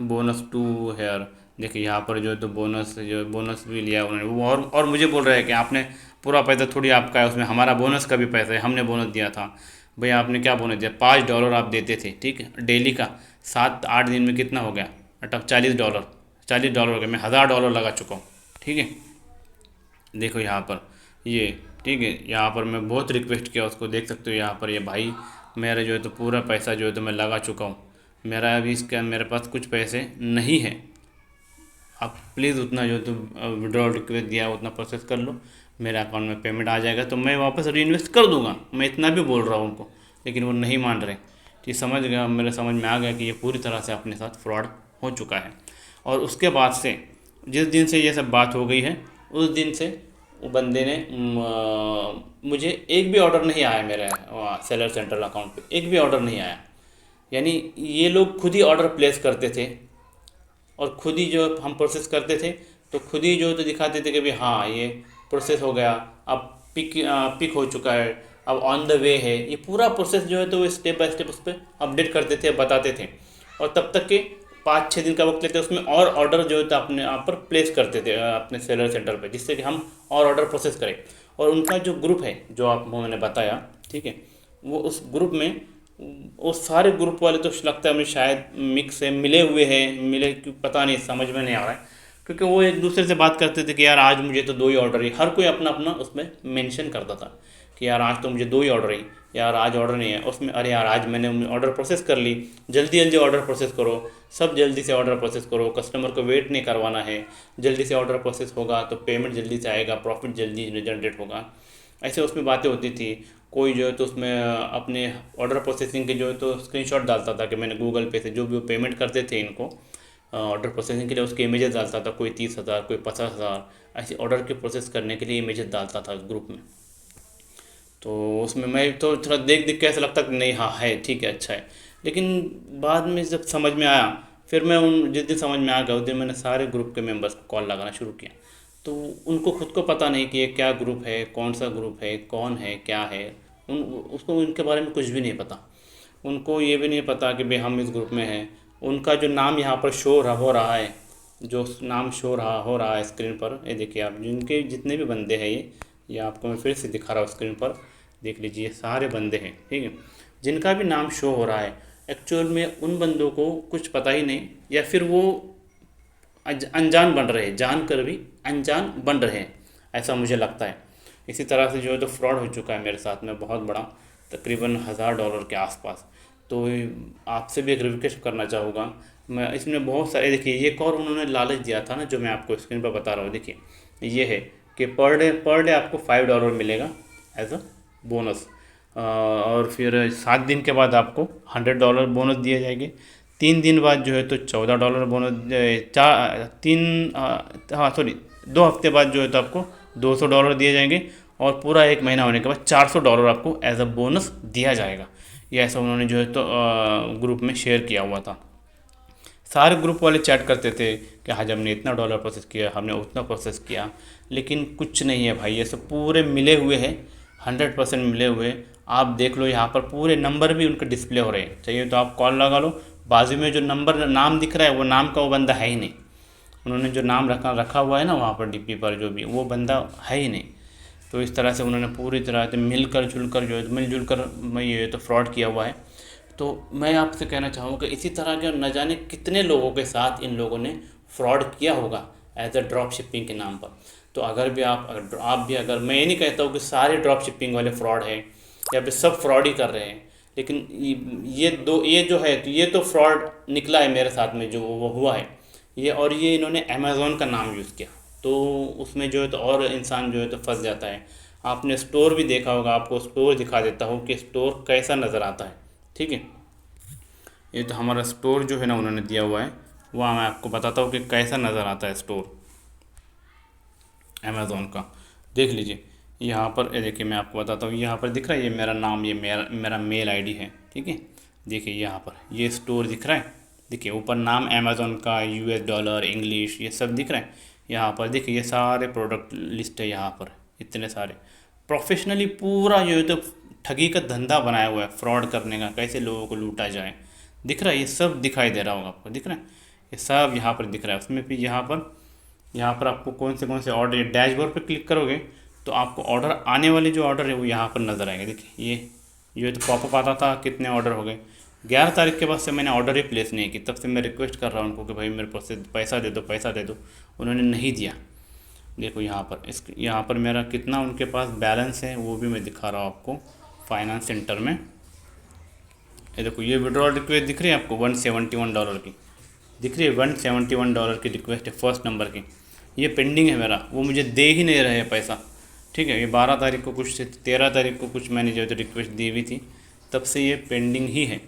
बोनस टू हेयर, देखिए यहाँ पर जो है तो बोनस, जो बोनस भी लिया उन्होंने, वो और मुझे बोल रहे हैं कि आपने पूरा पैसा थोड़ी आपका है, उसमें हमारा बोनस का भी पैसा है, हमने बोनस दिया था। भैया आपने क्या बोनस दिया, $5 आप देते थे, ठीक है, डेली का। 7 8 दिन में कितना हो गया, अटक $40 हो गया, मैं $1000 लगा चुका हूँ, ठीक है। देखो यहाँ पर ये, ठीक है, यहाँ पर मैं बहुत रिक्वेस्ट किया उसको, देख सकते हो यहाँ पर ये भाई मेरा जो है तो पूरा पैसा जो है तो मैं लगा चुका हूँ, मेरा अभी इसका मेरे पास कुछ पैसे नहीं है, आप प्लीज़ उतना जो तो विड्रॉल रिक्वेस्ट दिया है उतना प्रोसेस कर लो, मेरे अकाउंट में पेमेंट आ जाएगा तो मैं वापस री कर दूंगा। मैं इतना भी बोल रहा हूँ उनको, लेकिन वो नहीं मान रहे। ठीक, समझ गया, मेरे समझ में आ गया कि ये पूरी तरह से अपने साथ फ्रॉड हो चुका है। और उसके बाद से, जिस दिन से ये सब बात हो गई है, उस दिन से वो बंदे ने मुझे एक भी ऑर्डर नहीं आया मेरे सेलर सेंट्रल अकाउंट पे, एक भी ऑर्डर नहीं आया। यानी ये लोग खुद ही ऑर्डर प्लेस करते थे और खुद ही जो हम प्रोसेस करते थे तो खुद ही जो तो दिखाते थे कि भाई हाँ ये प्रोसेस हो गया, अब पिक हो चुका है, अब ऑन द वे है। ये पूरा प्रोसेस जो है तो वो स्टेप बाय स्टेप उस पर अपडेट करते थे, बताते थे। और तब तक के 5 6 दिन का वक्त लेते उसमें और ऑर्डर जो है तो अपने आप पर प्लेस करते थे अपने सेलर सेंटर पर, जिससे कि हम और ऑर्डर प्रोसेस करें। और उनका जो ग्रुप है जो आपको मैंने बताया, ठीक है, वो उस ग्रुप में वो सारे ग्रुप वाले तो लगता है मुझे शायद मिक्स है, मिले हुए हैं, मिले क्यों पता नहीं, समझ में नहीं आ रहा है। क्योंकि वो एक दूसरे से बात करते थे कि यार आज मुझे तो 2 ही ऑर्डर ही, हर कोई अपना अपना उसमें मेंशन करता था कि यार आज तो मुझे 2 ही ऑर्डर ही, यार आज ऑर्डर नहीं है उसमें, अरे यार आज मैंने ऑर्डर प्रोसेस कर ली, जल्दी जल्दी ऑर्डर प्रोसेस करो, सब जल्दी से ऑर्डर प्रोसेस करो, कस्टमर को वेट नहीं करवाना है, जल्दी से ऑर्डर प्रोसेस होगा तो पेमेंट जल्दी से आएगा, प्रॉफिट जल्दी जनरेट होगा। ऐसे उसमें बातें होती थी। कोई जो है तो उसमें अपने ऑर्डर प्रोसेसिंग के जो है तो स्क्रीनशॉट डालता था कि मैंने गूगल पे से जो भी वो पेमेंट करते थे इनको ऑर्डर प्रोसेसिंग के लिए, उसके इमेजेस डालता था, कोई 30,000 कोई 50,000, ऐसे ऑर्डर के प्रोसेस करने के लिए इमेजेस डालता था ग्रुप में। तो उसमें मैं तो थोड़ा देख देख के ऐसा लगता कि नहीं हाँ है, ठीक है, अच्छा है। लेकिन बाद में जब समझ में आया, फिर मैं उन जिस दिन समझ में आ गया उस दिन मैंने सारे ग्रुप के मेंबर्स को कॉल लगाना शुरू किया। तो उनको खुद को पता नहीं कि ये क्या ग्रुप है, कौन सा ग्रुप है, कौन है, क्या है, उन उसको इनके बारे में कुछ भी नहीं पता। उनको ये भी नहीं पता कि भाई हम इस ग्रुप में हैं। उनका जो नाम यहाँ पर हो रहा है, जो नाम हो रहा है स्क्रीन पर, ये देखिए आप, जिनके जितने भी बंदे हैं ये आपको मैं फिर से दिखा रहा हूँ स्क्रीन पर, देख लीजिए सारे बंदे हैं, ठीक है। जिनका भी नाम शो हो रहा है एक्चुअल में उन बंदों को कुछ पता ही नहीं, या फिर वो अनजान बन रहे हैं, जान कर भी अनजान बन रहे हैं, ऐसा मुझे लगता है। इसी तरह से जो है तो फ्रॉड हो चुका है मेरे साथ में बहुत बड़ा, तकरीबन $1000 के आसपास। तो आपसे भी एक रिक्वेस्ट करना चाहूँगा मैं, इसमें बहुत सारे, देखिए ये एक और उन्होंने लालच दिया था ना जो मैं आपको स्क्रीन पर बता रहा हूँ, देखिए ये है कि पर डे आपको $5 मिलेगा एज अ बोनस। और फिर 7 दिन के बाद आपको $100 बोनस दिए जाएंगे। 3 दिन बाद जो है तो $14 बोनस, चार तीन हाँ सॉरी 2 हफ्ते बाद जो है तो आपको $200 दिए जाएंगे। और पूरा 1 महीना होने के बाद $400 आपको एज अ बोनस दिया जाएगा। ये ऐसा उन्होंने जो है तो ग्रुप में शेयर किया हुआ था। सारे ग्रुप वाले चैट करते थे कि आज हमने इतना डॉलर प्रोसेस किया, हमने उतना प्रोसेस किया, लेकिन कुछ नहीं है भाई। ये सब पूरे मिले हुए हैं, 100% मिले हुए हैं। आप देख लो यहाँ पर पूरे नंबर भी उनके डिस्प्ले हो रहे हैं। चाहिए तो आप कॉल लगा लो, बाजू में जो नंबर नाम दिख रहा है वो नाम का वो बंदा है ही नहीं। उन्होंने जो नाम रखा हुआ है ना वहाँ पर डीपी पर, जो भी वो बंदा है ही नहीं। तो इस तरह से उन्होंने पूरी तरह से मिलजुल कर ये तो फ्रॉड किया हुआ है। तो मैं आपसे कहना चाहूँगा कि इसी तरह के न जाने कितने लोगों के साथ इन लोगों ने फ्रॉड किया होगा एज अ ड्रॉप शिपिंग के नाम पर। तो अगर भी आप भी अगर, मैं ये नहीं कहता हूँ कि सारे ड्रॉप शिपिंग वाले फ्रॉड हैं या फिर सब फ्रॉड ही कर रहे हैं, लेकिन ये जो है तो ये तो फ्रॉड निकला है मेरे साथ में जो वो हुआ है ये। और ये इन्होंने अमेज़ॉन का नाम यूज़ किया, तो उसमें जो है तो और इंसान जो है तो फंस जाता है। आपने स्टोर भी देखा होगा, आपको स्टोर दिखा देता हूँ कि स्टोर कैसा नज़र आता है। ठीक है, ये तो हमारा स्टोर जो है ना उन्होंने दिया हुआ है, वह मैं आपको बताता हूँ कि कैसा नज़र आता है स्टोर अमेज़ॉन का। देख लीजिए यहाँ पर, ये देखिए मैं आपको बताता हूँ। यहाँ पर दिख रहा है ये मेरा नाम, ये मेरा मेल आईडी है। ठीक है, देखिए यहाँ पर ये स्टोर दिख रहा है। देखिए ऊपर नाम अमेज़ॉन का, $, इंग्लिश, ये सब दिख रहा है। यहाँ पर देखिए ये सारे प्रोडक्ट लिस्ट है, यहाँ पर इतने सारे प्रोफेशनली पूरा जो है तो ठगी का धंधा बनाया हुआ है, फ्रॉड करने का, कैसे लोगों को लूटा जाए। दिख रहा है, ये सब दिखाई दे रहा होगा आपको, दिख रहा है ये सब यहाँ पर दिख रहा है। उसमें फिर यहाँ पर आपको कौन से ऑर्डर, डैशबोर्ड पे क्लिक करोगे तो आपको ऑर्डर, आने वाले जो ऑर्डर है वो यहाँ पर नज़र आएंगे। देखिए ये तो पॉपअप आता था कितने ऑर्डर हो गए। 11 तारीख के बाद से मैंने ऑर्डर ही प्लेस नहीं की, तब से मैं रिक्वेस्ट कर रहा हूँ उनको कि भाई मेरे पास पैसा दे दो, पैसा दे दो। उन्होंने नहीं दिया। देखो यहाँ पर मेरा कितना उनके पास बैलेंस है वो भी मैं दिखा रहा हूँ आपको फाइनेंस सेंटर में। ये देखो ये विड्रॉल रिक्वेस्ट दिख रही है आपको $171 की, दिख रही है $171 की रिक्वेस्ट है फर्स्ट नंबर की। ये पेंडिंग है मेरा, वो मुझे दे ही नहीं रहे पैसा। ठीक है, ये 12 तारीख को कुछ, 13 तारीख को कुछ मैंने जो रिक्वेस्ट दी हुई थी, तब से ये पेंडिंग ही है,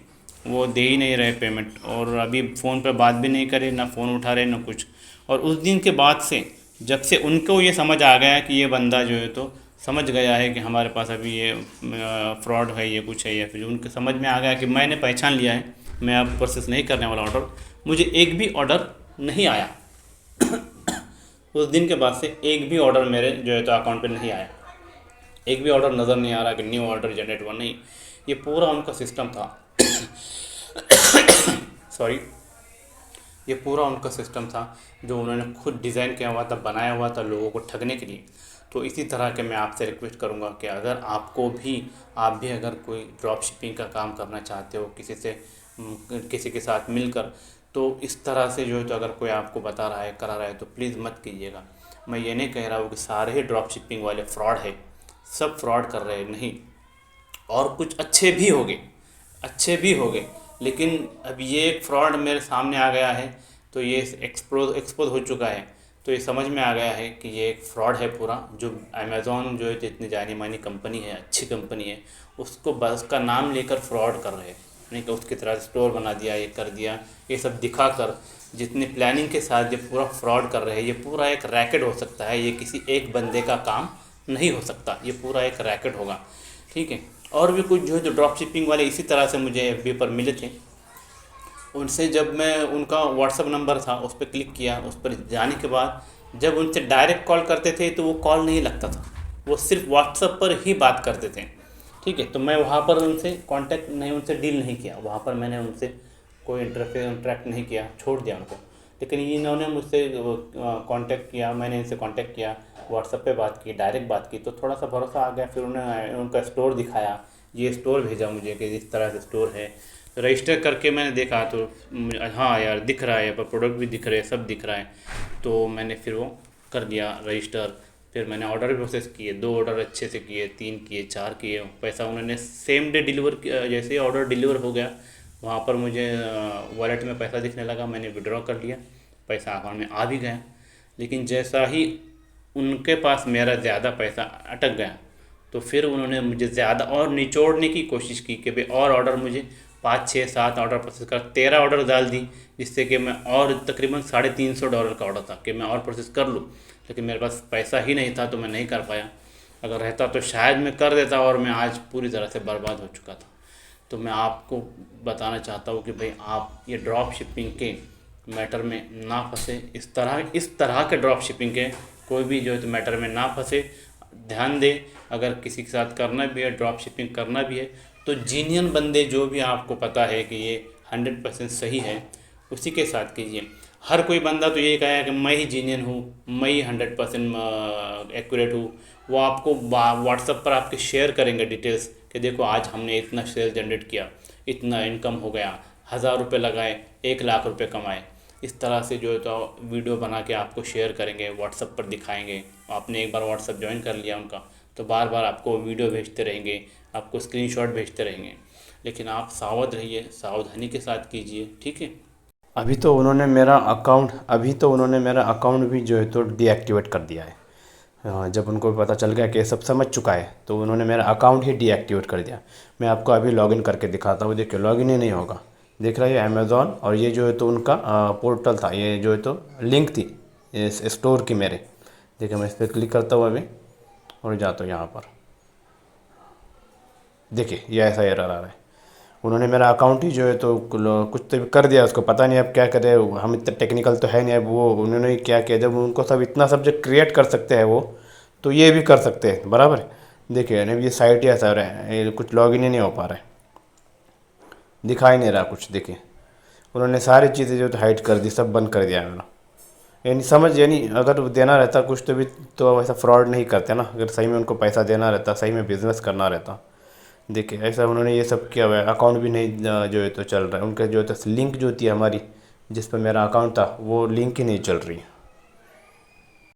वो दे ही नहीं रहे पेमेंट। और अभी फ़ोन पर बात भी नहीं करे, ना फ़ोन उठा रहे ना कुछ। और उस दिन के बाद से, जब से उनको ये समझ आ गया कि ये बंदा जो है तो समझ गया है कि हमारे पास अभी ये फ्रॉड है, ये कुछ है, या फिर उनके समझ में आ गया कि मैंने पहचान लिया है, मैं अब प्रोसेस नहीं करने वाला ऑर्डर, मुझे एक भी ऑर्डर नहीं आया। उस दिन के बाद से एक भी ऑर्डर मेरे जो है तो अकाउंट पे नहीं आया, एक भी ऑर्डर नज़र नहीं आ रहा कि न्यू ऑर्डर जनरेट हुआ, नहीं। ये पूरा उनका सिस्टम था सॉरी, ये पूरा उनका सिस्टम था जो उन्होंने खुद डिज़ाइन किया हुआ था, बनाया हुआ था लोगों को ठगने के लिए। तो इसी तरह के मैं आपसे रिक्वेस्ट करूंगा कि अगर आप भी अगर कोई ड्रॉप शिपिंग का काम करना चाहते हो किसी के साथ मिलकर, तो इस तरह से जो है तो अगर कोई आपको बता रहा है, करा रहा है, तो प्लीज़ मत कीजिएगा। मैं ये नहीं कह रहा हूँ कि सारे ही ड्रॉप शिपिंग वाले फ्रॉड है, सब फ्रॉड कर रहे हैं, नहीं। और कुछ अच्छे भी हो गए, लेकिन अब ये एक फ्रॉड मेरे सामने आ गया है, तो ये एक्सपोज हो चुका है। तो ये समझ में आ गया है कि ये एक फ्रॉड है पूरा। जो अमेज़ॉन जो है तो इतनी जानी मानी कंपनी है, अच्छी कंपनी है, उसको बस का नाम लेकर फ्रॉड कर रहे हैं। नहीं कि उसकी तरह स्टोर बना दिया, ये कर दिया, ये सब दिखाकर जितनी प्लानिंग के साथ ये पूरा फ्रॉड कर रहे हैं। ये पूरा एक रैकेट हो सकता है, ये किसी एक बंदे का काम नहीं हो सकता, ये पूरा एक रैकेट होगा। ठीक है, और भी कुछ जो है जो ड्रॉप शिपिंग वाले इसी तरह से मुझे FB पर मिले थे, उनसे जब मैं उनका व्हाट्सअप नंबर था उस पर क्लिक किया, उस पर जाने के बाद जब उनसे डायरेक्ट कॉल करते थे तो वो कॉल नहीं लगता था, वो सिर्फ व्हाट्सअप पर ही बात करते थे। ठीक है, तो मैं वहाँ पर उनसे कांटेक्ट नहीं, उनसे डील नहीं किया, वहाँ पर मैंने उनसे कोई इंटरेक्ट नहीं किया, छोड़ दिया उनको। लेकिन इन्होंने मुझसे कांटेक्ट किया, मैंने इनसे कांटेक्ट किया, व्हाट्सअप पे बात की, डायरेक्ट बात की, तो थोड़ा सा भरोसा आ गया। फिर उन्होंने उनका स्टोर दिखाया, ये स्टोर भेजा मुझे कि इस तरह से स्टोर है। रजिस्टर करके मैंने देखा तो हाँ यार दिख रहा है, पर प्रोडक्ट भी दिख रहे हैं, सब दिख रहा है। तो मैंने फिर वो कर दिया रजिस्टर। फिर मैंने ऑर्डर भी प्रोसेस किए, 2 ऑर्डर अच्छे से किए, 3 किए, 4 किए। पैसा उन्होंने सेम डे डिलीवर किया। जैसे ही ऑर्डर डिलीवर हो गया, वहाँ पर मुझे वॉलेट में पैसा दिखने लगा, मैंने विड्रॉ कर लिया, पैसा अकाउंट में आ भी गया। लेकिन जैसा ही उनके पास मेरा ज़्यादा पैसा अटक गया, तो फिर उन्होंने मुझे ज़्यादा और निचोड़ने की कोशिश की कि भाई और ऑर्डर मुझे 5 6 7 ऑर्डर प्रोसेस कर, 13 ऑर्डर डाल दी, जिससे कि मैं और तकरीबन $350 का ऑर्डर था कि मैं और प्रोसेस कर लूँ, लेकिन मेरे पास पैसा ही नहीं था तो मैं नहीं कर पाया। अगर रहता तो शायद मैं कर देता और मैं आज पूरी तरह से बर्बाद हो चुका था। तो मैं आपको बताना चाहता हूँ कि भाई आप ये ड्रॉप शिपिंग के मैटर में ना फंसे। इस तरह के ड्रॉप शिपिंग के कोई भी जो है तो मैटर में ना फंसे। ध्यान दें, अगर किसी के साथ करना भी है, ड्रॉप शिपिंग करना भी है, तो जीनियन बंदे जो भी आपको पता है कि ये 100% सही है, उसी के साथ कीजिए। हर कोई बंदा तो ये कहेगा कि मैं ही जीनियन हूँ, मैं ही 100% एक्यूरेट हूँ। वो आपको व्हाट्सएप पर आपके शेयर करेंगे डिटेल्स कि देखो आज हमने इतना सेल जनरेट किया, इतना इनकम हो गया, 1000 रुपये लगाए, 1 लाख रुपये कमाए। इस तरह से जो है तो वीडियो बना के आपको शेयर करेंगे, व्हाट्सएप पर दिखाएंगे। आपने एक बार व्हाट्सएप ज्वाइन कर लिया उनका, तो बार बार आपको वीडियो भेजते रहेंगे, आपको स्क्रीनशॉट भेजते रहेंगे। लेकिन आप सावध रहिए, सावधानी के साथ कीजिए, ठीक है। अभी तो उन्होंने मेरा अकाउंट भी जो है तो डीएक्टिवेट कर दिया है। हाँ, जब उनको पता चल गया कि ये सब समझ चुका है तो उन्होंने मेरा अकाउंट ही डीएक्टिवेट कर दिया। मैं आपको अभी लॉगिन करके दिखाता हूँ। देखिए, लॉगिन ही नहीं होगा। देख रहा है, ये अमेज़ॉन और ये जो है तो उनका पोर्टल था, ये जो है तो लिंक थी इस स्टोर की मेरे। देखिए, मैं इस पर क्लिक करता हूँ अभी और जाता हूँ यहाँ पर। देखिए, ये ऐसा एरर आ रहा है। उन्होंने मेरा अकाउंट ही जो है तो कुछ तो कर दिया, उसको पता नहीं अब क्या करे। हम इतने टेक्निकल तो है नहीं। अब वो उन्होंने क्या किया, जब उनको सब इतना सब्जेक्ट क्रिएट कर सकते हैं वो, तो ये भी कर सकते हैं बराबर है। देखिए, नहीं, ये साइट ही ऐसा हो रहा है, ये कुछ लॉगिन ही नहीं हो पा रहा है, दिखा ही नहीं रहा कुछ। देखिए, उन्होंने सारी चीज़ें जो तो हाइड कर दी, सब बंद कर दिया मेरा। यानी अगर देना रहता कुछ तो ऐसा फ्रॉड नहीं करते ना। अगर सही में उनको पैसा देना रहता, सही में बिज़नेस करना रहता। देखिए, ऐसा उन्होंने ये सब किया हुआ है। अकाउंट भी नहीं जो है तो चल रहा है उनका, जो है तो लिंक जो थी हमारी जिस पर मेरा अकाउंट था, वो लिंक ही नहीं चल रही।